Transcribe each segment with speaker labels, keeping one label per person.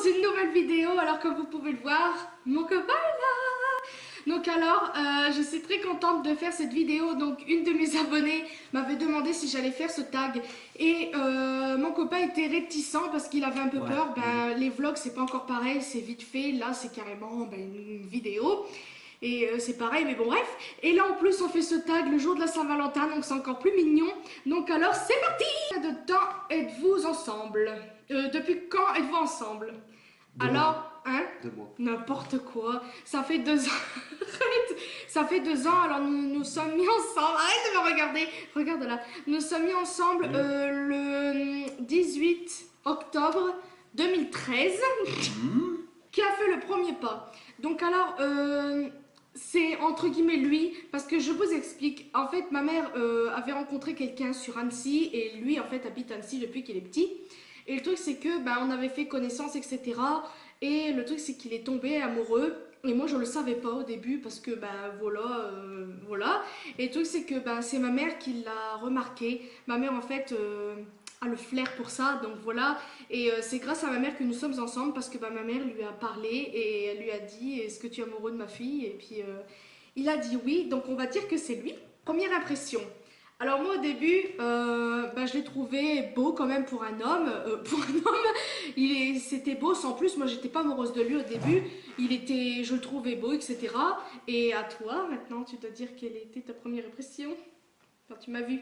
Speaker 1: une nouvelle vidéo. Alors comme vous pouvez le voir, mon copain est là. Donc alors, je suis très contente de faire cette vidéo. Donc une de mes abonnées m'avait demandé si j'allais faire ce tag. Et mon copain était réticent parce qu'il avait un peu peur. Ben, les vlogs c'est pas encore pareil, c'est vite fait. Là c'est carrément une vidéo. Et c'est pareil, mais bon bref. Et là en plus on fait ce tag le jour de la Saint-Valentin, donc c'est encore plus mignon. Donc alors c'est parti. Combien de temps êtes-vous ensemble? Depuis quand êtes-vous ensemble? Alors, hein?
Speaker 2: 2 mois.
Speaker 1: N'importe quoi. Ça fait 2 ans. Arrête. Ça fait 2 ans, alors nous sommes mis ensemble. Arrête de me regarder. Regarde là. Nous sommes mis ensemble le 18 octobre 2013. Qui a fait le premier pas. Donc alors, c'est entre guillemets lui, parce que je vous explique. En fait, ma mère avait rencontré quelqu'un sur Annecy, et lui en fait habite Annecy depuis qu'il est petit. Et le truc c'est que on avait fait connaissance, etc. Et le truc c'est qu'il est tombé amoureux. Et moi je le savais pas au début parce que voilà. Et le truc c'est que c'est ma mère qui l'a remarqué. Ma mère en fait a le flair pour ça, donc voilà. Et c'est grâce à ma mère que nous sommes ensemble parce que ma mère lui a parlé et elle lui a dit est-ce que tu es amoureux de ma fille? Et puis il a dit oui, donc on va dire que c'est lui. Première impression. Alors moi au début, je l'ai trouvé beau quand même pour un homme. C'était beau, sans plus. Moi j'étais pas amoureuse de lui au début. Je le trouvais beau, etc. Et à toi maintenant, tu dois dire quelle était ta première impression quand tu m'as vu.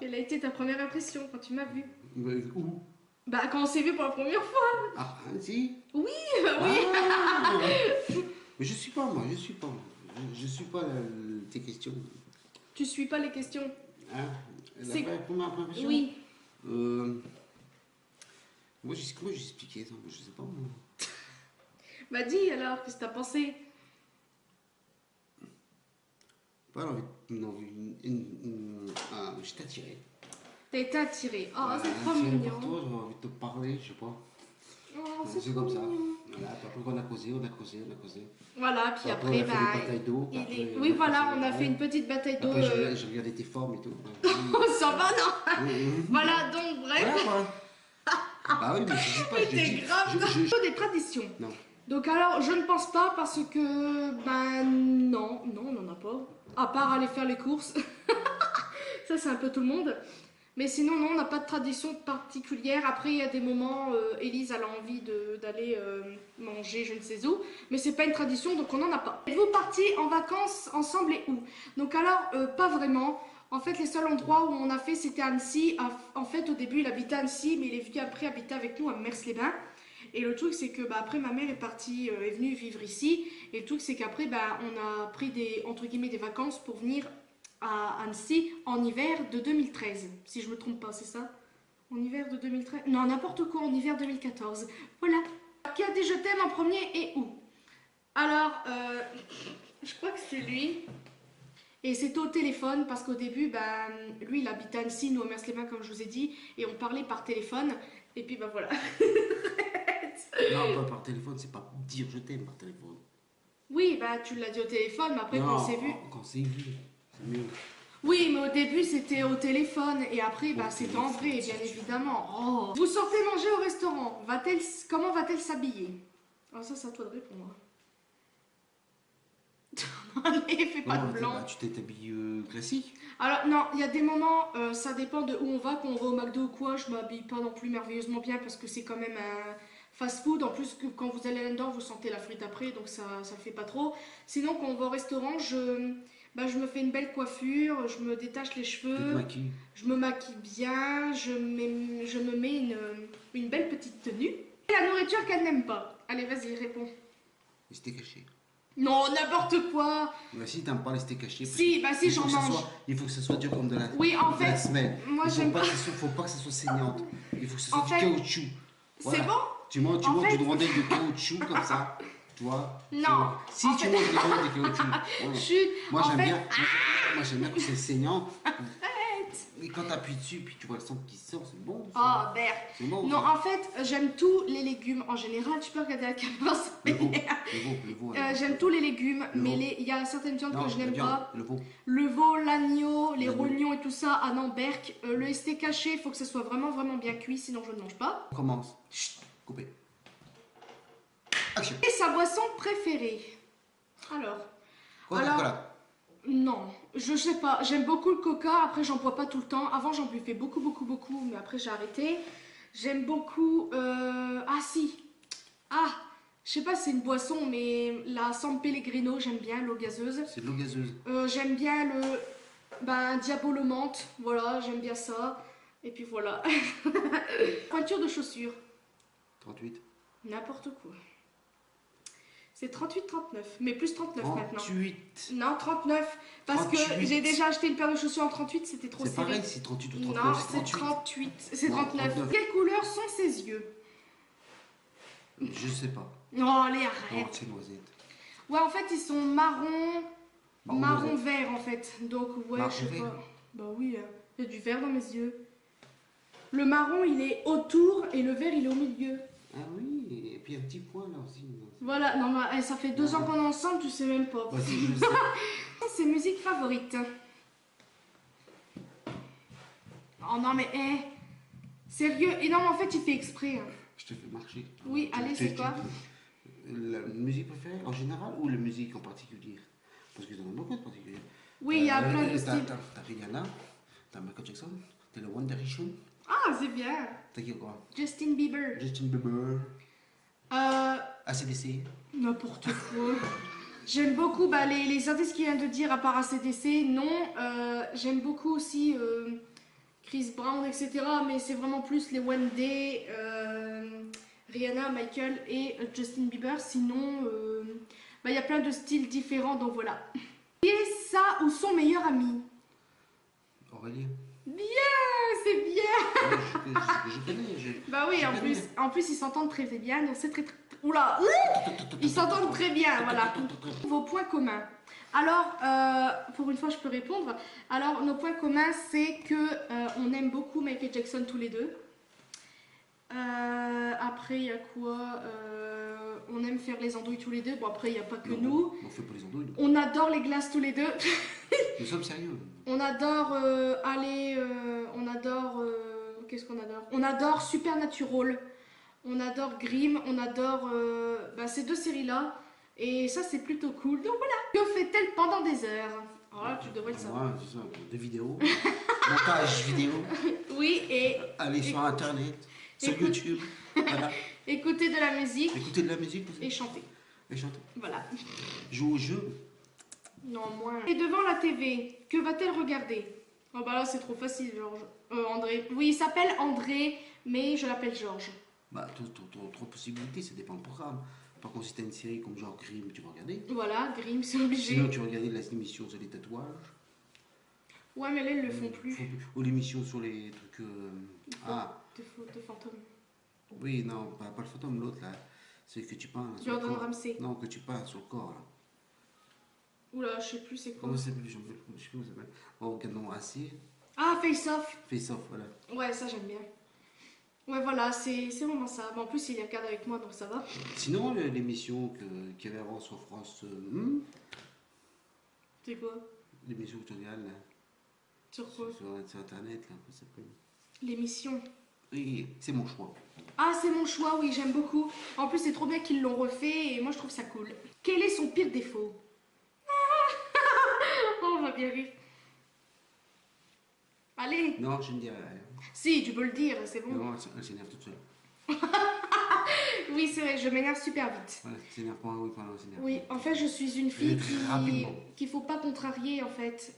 Speaker 1: Quelle a été ta première impression quand tu m'as vu?
Speaker 2: Où?
Speaker 1: Quand on s'est vu pour la première fois.
Speaker 2: Ah, si.
Speaker 1: Oui,
Speaker 2: oui. Mais je suis pas moi, je suis pas tes questions.
Speaker 1: Tu suis pas les questions.
Speaker 2: Hein? La première impression?
Speaker 1: Oui.
Speaker 2: Moi j'ai expliqué ça, je sais pas moi.
Speaker 1: Dis alors, qu'est-ce que t'as pensé?
Speaker 2: Pas envie. Non, j'étais attiré.
Speaker 1: T'as été attiré. Oh, c'est trop
Speaker 2: attiré
Speaker 1: mignon.
Speaker 2: par toi, j'avais envie de te parler, je sais pas.
Speaker 1: Oh,
Speaker 2: c'est comme ça. Voilà, puis après on a causé.
Speaker 1: Voilà, puis après,
Speaker 2: on a fait une bataille d'eau.
Speaker 1: Oui, voilà, on a fait une petite bataille d'eau.
Speaker 2: Après, j'ai regardé tes formes et tout.
Speaker 1: Ça va, non? Voilà, donc, bref.
Speaker 2: Bah oui, mais je sais pas.
Speaker 1: C'était grave. Des traditions.
Speaker 2: Non.
Speaker 1: Donc alors, je ne pense pas parce que, non, on n'en a pas. À part aller faire les courses. Ça, c'est un peu tout le monde. Mais sinon, non, on n'a pas de tradition particulière. Après, il y a des moments, Élise, elle a envie d'aller manger je ne sais où. Mais c'est pas une tradition, donc on n'en a pas. Êtes-vous partis en vacances ensemble et où? Donc alors, pas vraiment. En fait, les seuls endroits où on a fait, c'était Annecy. En fait, au début, il habitait à Annecy, mais il est venu après habiter avec nous à Mers-les-Bains. Et le truc, c'est que après, ma mère est partie, est venue vivre ici. Et le truc, c'est qu'après, on a pris entre guillemets, des vacances pour venir à Annecy en hiver de 2013, si je me trompe pas, c'est ça? En hiver de 2013? Non, n'importe quoi, en hiver 2014. Voilà. Qui a dit je t'aime en premier et où? Alors, je crois que c'est lui. Et c'était au téléphone parce qu'au début, lui, il habitait à Annecy, nous à Mers-les-Bains, comme je vous ai dit, et on parlait par téléphone. Et puis, voilà.
Speaker 2: Non, pas par téléphone, c'est pas dire je t'aime par téléphone.
Speaker 1: Oui, tu l'as dit au téléphone, mais après, quand on s'est vu.
Speaker 2: Quand c'est vu, c'est mieux.
Speaker 1: Oui, mais au début c'était au téléphone et après c'était en vrai, bien évidemment. Oh. Vous sortez manger au restaurant, comment va-t-elle s'habiller? Oh, ça c'est à toi de répondre. Allez, fais pas de blanc.
Speaker 2: Tu t'es habillé classique?
Speaker 1: Alors non, il y a des moments, ça dépend de où on va. Quand on va au McDo ou quoi, je m'habille pas non plus merveilleusement bien parce que c'est quand même un fast-food. En plus, quand vous allez là-dedans, vous sentez la frite après, donc ça le fait pas trop. Sinon, quand on va au restaurant, je me fais une belle coiffure, je me détache les cheveux, je me maquille bien, je me mets une belle petite tenue. Et la nourriture qu'elle n'aime pas. Allez, vas-y, réponds.
Speaker 2: Les steaks hachés.
Speaker 1: Non, n'importe quoi.
Speaker 2: Si t'aimes pas les steaks hachés.
Speaker 1: Si, j'en mange.
Speaker 2: Il faut que ce soit dur comme de la
Speaker 1: semelle. Moi j'aime pas.
Speaker 2: Faut pas que ce soit saignante. Il faut que ce soit du caoutchouc.
Speaker 1: C'est bon?
Speaker 2: Tu manges du rondelle de caoutchouc comme ça. Tu vois?
Speaker 1: Non.
Speaker 2: Si tu manges des rondelles de caoutchouc. Moi j'aime bien que c'est saignant. Et quand t'appuies dessus, puis tu vois le sang qui sort, c'est bon.
Speaker 1: Oh, merde.
Speaker 2: C'est bon.
Speaker 1: Non, en fait, j'aime tous les légumes en général. Tu peux regarder la caméra, ça
Speaker 2: le veau.
Speaker 1: J'aime tous les légumes, mais il y a certaines viandes que je n'aime pas.
Speaker 2: Le
Speaker 1: veau, l'agneau, les rognons et tout ça. Ah non, berk. Le steak caché, il faut que ça soit vraiment, vraiment bien cuit, sinon je ne mange pas.
Speaker 2: On commence. Chut, coupez. Action.
Speaker 1: Et sa boisson préférée? Alors,
Speaker 2: Coca-Cola.
Speaker 1: Non, je sais pas. J'aime beaucoup le coca. Après, j'en bois pas tout le temps. Avant, j'en buvais beaucoup, mais après, j'ai arrêté. J'aime beaucoup. Ah si. Ah, je sais pas si c'est une boisson, mais la San Pellegrino, j'aime bien l'eau gazeuse.
Speaker 2: C'est de l'eau gazeuse.
Speaker 1: J'aime bien le Diabolo menthe. Voilà, j'aime bien ça. Et puis voilà. Pointure de chaussures.
Speaker 2: 38.
Speaker 1: N'importe quoi. C'est 38-39, mais plus 39 maintenant.
Speaker 2: 38.
Speaker 1: Non, 39, parce
Speaker 2: 38.
Speaker 1: que j'ai déjà acheté une paire de chaussures en 38, c'était trop serré.
Speaker 2: C'est pareil, c'est 38 ou 39.
Speaker 1: Non, c'est 38, c'est 39. Quelle couleur sont ses yeux?
Speaker 2: Je sais pas.
Speaker 1: Oh, allez,
Speaker 2: Non,
Speaker 1: arrête.
Speaker 2: c'est noisette.
Speaker 1: Ouais, en fait, ils sont marron vert, en fait. Donc, ouais,
Speaker 2: marron
Speaker 1: je sais
Speaker 2: vert.
Speaker 1: pas. Bah oui, il y a du vert dans mes yeux. Le marron, il est autour et le vert, il est au milieu.
Speaker 2: Ah oui, et puis un petit point là aussi.
Speaker 1: Voilà, non, mais ça fait 2 ans qu'on est ensemble, tu sais même pas.
Speaker 2: Bah, si, je sais.
Speaker 1: Ses musiques favorites. Oh non, mais sérieux. Et non, mais en fait, il fait exprès. Hein.
Speaker 2: Je te fais marcher.
Speaker 1: Oui, allez, c'est quoi?
Speaker 2: La musique préférée en général ou la musique en particulier? Parce qu'il y en a beaucoup de particuliers.
Speaker 1: Oui, il y a plein de styles.
Speaker 2: T'as Rihanna, t'as Michael Jackson, t'as le One Direction.
Speaker 1: Ah, c'est bien.
Speaker 2: T'as qui quoi?
Speaker 1: Justin Bieber.
Speaker 2: Justin Bieber. AC/DC.
Speaker 1: N'importe quoi. J'aime beaucoup les artistes qui viennent de dire, à part AC/DC, non. J'aime beaucoup aussi Chris Brown, etc. Mais c'est vraiment plus les One Day, Rihanna, Michael et Justin Bieber. Sinon, il y a plein de styles différents, donc voilà. Qui est ça ou son meilleur ami?
Speaker 2: Aurélie.
Speaker 1: Bien, c'est bien.
Speaker 2: Je connais.
Speaker 1: Bah oui, en plus ils s'entendent très bien, donc c'est très. Oula, ils s'entendent très bien, voilà. Vos points communs. Alors, pour une fois, je peux répondre. Alors, nos points communs, c'est que on aime beaucoup Michael Jackson tous les deux. Après, il y a quoi? On aime faire les andouilles tous les deux. Bon, après, il n'y a pas que nous.
Speaker 2: On fait pas les andouilles.
Speaker 1: On adore les glaces tous les deux.
Speaker 2: Nous sommes sérieux.
Speaker 1: On adore qu'est-ce qu'on adore? On adore Supernatural. On adore Grimm. On adore ces 2 séries-là. Et ça, c'est plutôt cool. Donc voilà. Que fait-elle pendant des heures? Oh là, tu devrais le savoir.
Speaker 2: Ouais, c'est ça. Des vidéos. Montage vidéo.
Speaker 1: Oui, et...
Speaker 2: Aller sur Internet. Sur YouTube. Voilà.
Speaker 1: Écouter de la musique.
Speaker 2: Écouter de la musique aussi.
Speaker 1: Et chanter.
Speaker 2: Et chanter.
Speaker 1: Voilà.
Speaker 2: Jouer au jeu.
Speaker 1: Non, moins. Et devant la TV, que va-t-elle regarder? Oh bah là, c'est trop facile, Georges. André. Oui, il s'appelle André, mais je l'appelle Georges.
Speaker 2: Bah, trop de possibilités, ça dépend du programme. Par contre, si t'as une série comme genre Grimm, tu vas regarder.
Speaker 1: Voilà, Grimm, c'est obligé.
Speaker 2: Sinon, tu vas regarder l'émission sur les tatouages.
Speaker 1: Ouais, mais là, ils le font plus.
Speaker 2: Ou l'émission sur les trucs.
Speaker 1: De fantômes.
Speaker 2: Oui, non, pas le fantôme, l'autre là. C'est que tu peins.
Speaker 1: Jordan Ramsay.
Speaker 2: Non, que tu peins sur le corps là.
Speaker 1: Oula, je sais plus c'est quoi.
Speaker 2: Comment ça s'appelle? Je sais plus comment ça s'appelle. Oh, canon assez.
Speaker 1: Ah, Face Off.
Speaker 2: Face Off, voilà.
Speaker 1: Ouais, ça j'aime bien. Ouais, voilà, c'est vraiment ça. Mais en plus, il y regarde avec moi, donc ça va.
Speaker 2: Sinon, l'émission qu'il y avait avant sur France.
Speaker 1: C'est quoi?
Speaker 2: L'émission que tu regardes là.
Speaker 1: Sur quoi?
Speaker 2: Sur Internet, là, comment ça s'appelle?
Speaker 1: L'émission.
Speaker 2: Oui, c'est mon choix.
Speaker 1: Ah, c'est mon choix, oui, j'aime beaucoup. En plus, c'est trop bien qu'ils l'ont refait et moi, je trouve ça cool. Quel est son pire défaut? Oh, on va bien rire. Allez.
Speaker 2: Non, je ne dirai rien.
Speaker 1: Si, tu peux le dire, c'est bon.
Speaker 2: Non, elle s'énerve toute seule.
Speaker 1: Oui, c'est vrai, je m'énerve super vite.
Speaker 2: Voilà, tu s'énerves pas, oui, pendant s'énerve.
Speaker 1: Oui, en fait, je suis une fille
Speaker 2: rapidement.
Speaker 1: qu'il faut pas contrarier, en fait.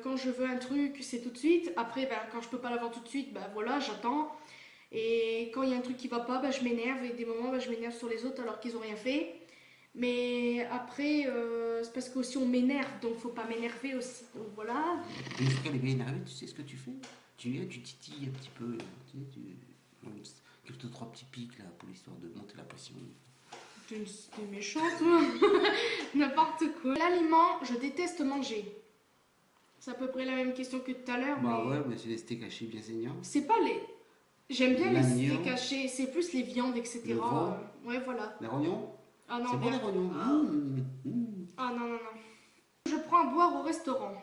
Speaker 1: Quand je veux un truc, c'est tout de suite. Après, quand je peux pas l'avoir tout de suite, voilà, j'attends. Et quand il y a un truc qui va pas, je m'énerve. Et des moments, je m'énerve sur les autres alors qu'ils ont rien fait. Mais après, c'est parce qu'aussi on m'énerve, donc faut pas m'énerver aussi. Donc voilà.
Speaker 2: Une fois qu'elle est bien énervée, tu sais ce que tu fais? Tu titilles un petit peu, là. Quelques 3 petits pics là pour l'histoire de monter la pression.
Speaker 1: T'es méchante, toi. N'importe quoi. L'aliment, je déteste manger. C'est à peu près la même question que tout à l'heure.
Speaker 2: Bah ouais, mais c'est les steaks hachés bien saignants.
Speaker 1: C'est pas les. J'aime bien les steaks hachés, c'est plus les viandes, etc.
Speaker 2: Le veau.
Speaker 1: Ouais, voilà.
Speaker 2: Les rognons?
Speaker 1: Ah non,
Speaker 2: c'est bon les rognons.
Speaker 1: Ah non, non, non. Je prends à boire au restaurant.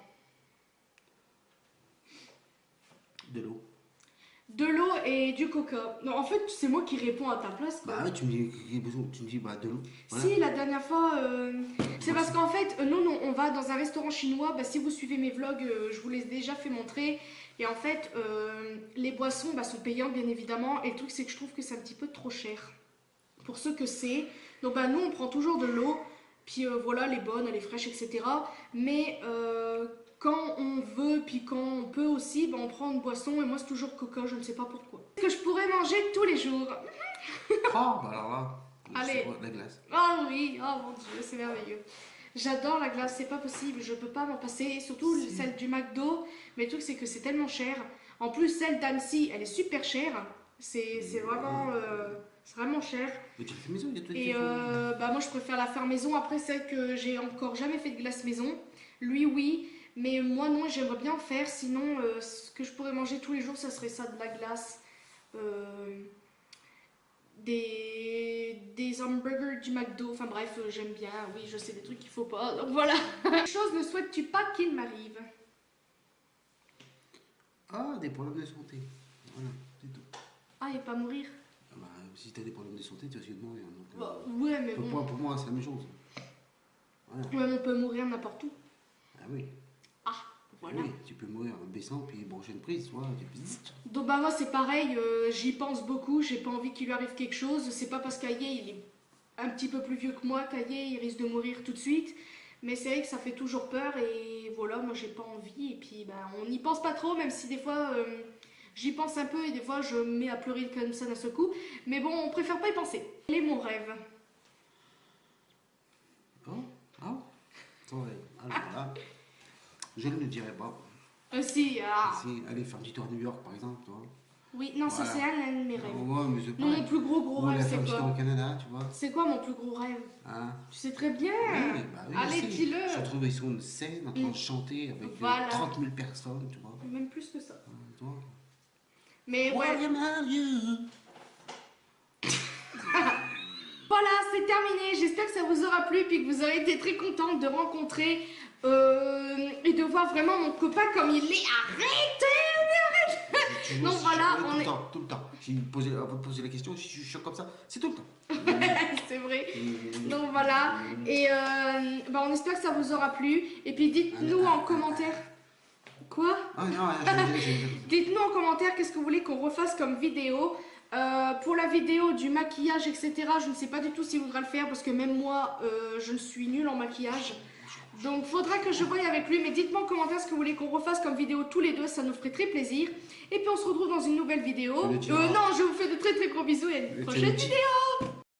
Speaker 2: De l'eau.
Speaker 1: De l'eau et du coca. Non, en fait, c'est moi qui réponds à ta place. Quoi.
Speaker 2: Bah ouais, tu me dis bah, de l'eau. Voilà.
Speaker 1: Si, la dernière fois, c'est parce qu'en fait, nous, on va dans un restaurant chinois. Bah, si vous suivez mes vlogs, je vous l'ai déjà fait montrer. Et en fait, les boissons sont payantes, bien évidemment. Et le truc, c'est que je trouve que c'est un petit peu trop cher. Pour ceux que c'est. Donc, bah, nous, on prend toujours de l'eau. Puis voilà, elle est bonne, elle est fraîche, etc. Mais quand on veut, puis quand on peut aussi, on prend une boisson. Et moi, c'est toujours coca, je ne sais pas pourquoi. Que je pourrais manger tous les jours.
Speaker 2: Oh, bah alors là,
Speaker 1: allez,
Speaker 2: la glace.
Speaker 1: Oh oui, oh mon dieu, c'est merveilleux. J'adore la glace, c'est pas possible, je peux pas m'en passer. Surtout celle du McDo. Mais le truc, c'est que c'est tellement cher. En plus, celle d'Annecy, elle est super chère. C'est vraiment cher.
Speaker 2: Mais tu le fais maison, il y a tout
Speaker 1: et moi, je préfère la faire maison. Après, c'est que j'ai encore jamais fait de glace maison. Lui, oui. Mais moi, non, j'aimerais bien en faire. Sinon, ce que je pourrais manger tous les jours, ça serait ça, de la glace. Des hamburgers du McDo. Enfin bref, j'aime bien. Oui, je sais des trucs qu'il faut pas. Donc voilà. Quelle chose ne souhaites-tu pas qu'il m'arrive?
Speaker 2: Ah, des problèmes de santé. Voilà, c'est tout.
Speaker 1: Ah, et pas mourir?
Speaker 2: Ah bah, si t'as des problèmes de santé, tu vas essayer de mourir. Donc,
Speaker 1: ouais, mais bon.
Speaker 2: Pour moi, c'est la même chose.
Speaker 1: Voilà. Ouais, on peut mourir n'importe où.
Speaker 2: Ah oui.
Speaker 1: Ah, voilà.
Speaker 2: Oui, tu peux mourir en baissant, puis prochaine prise, soit tu peux...
Speaker 1: Donc bah moi c'est pareil, j'y pense beaucoup, j'ai pas envie qu'il lui arrive quelque chose. C'est pas parce qu'Aïe il est un petit peu plus vieux que moi qu'Aïe il risque de mourir tout de suite. Mais c'est vrai que ça fait toujours peur et voilà, moi j'ai pas envie. Et puis on n'y pense pas trop, même si des fois j'y pense un peu et des fois je me mets à pleurer comme ça d'un seul coup. Mais bon, on préfère pas y penser. Quel est mon rêve?
Speaker 2: Oh, ah, ton rêve. Alors là, je ne le dirai pas.
Speaker 1: Si,
Speaker 2: aller faire du tour à New York par exemple, tu vois.
Speaker 1: Oui, non, voilà. Ça c'est un de mes rêves.
Speaker 2: Ouais, mais c'est
Speaker 1: non, mon plus gros rêve, c'est quoi?
Speaker 2: Au Canada, tu vois.
Speaker 1: C'est quoi mon plus gros rêve?
Speaker 2: Hein?
Speaker 1: Tu sais très bien.
Speaker 2: Oui,
Speaker 1: allez, dis-le.
Speaker 2: Je suis retrouvé sur une scène en train de chanter avec 30 000 personnes, tu vois.
Speaker 1: Même plus que ça.
Speaker 2: Tu vois.
Speaker 1: Mais ouais. Voilà, c'est terminé. J'espère que ça vous aura plu puis que vous aurez été très contente de rencontrer et de voir vraiment mon copain comme il est. Arrêtez! Donc voilà, on est...
Speaker 2: Tout le temps. J'ai posé la question, je suis comme ça, c'est tout le temps.
Speaker 1: C'est vrai. Donc voilà. Et on espère que ça vous aura plu. Et puis dites-nous en commentaire. Quoi? Dites-nous en commentaire qu'est-ce que vous voulez qu'on refasse comme vidéo. Pour la vidéo du maquillage, etc., je ne sais pas du tout s'il voudra le faire parce que même moi, je ne suis nulle en maquillage. Donc faudra que je voie avec lui, mais dites-moi en commentaire ce que vous voulez qu'on refasse comme vidéo tous les deux, ça nous ferait très plaisir. Et puis on se retrouve dans une nouvelle vidéo. Non, je vous fais de très très gros bisous et à une prochaine vidéo.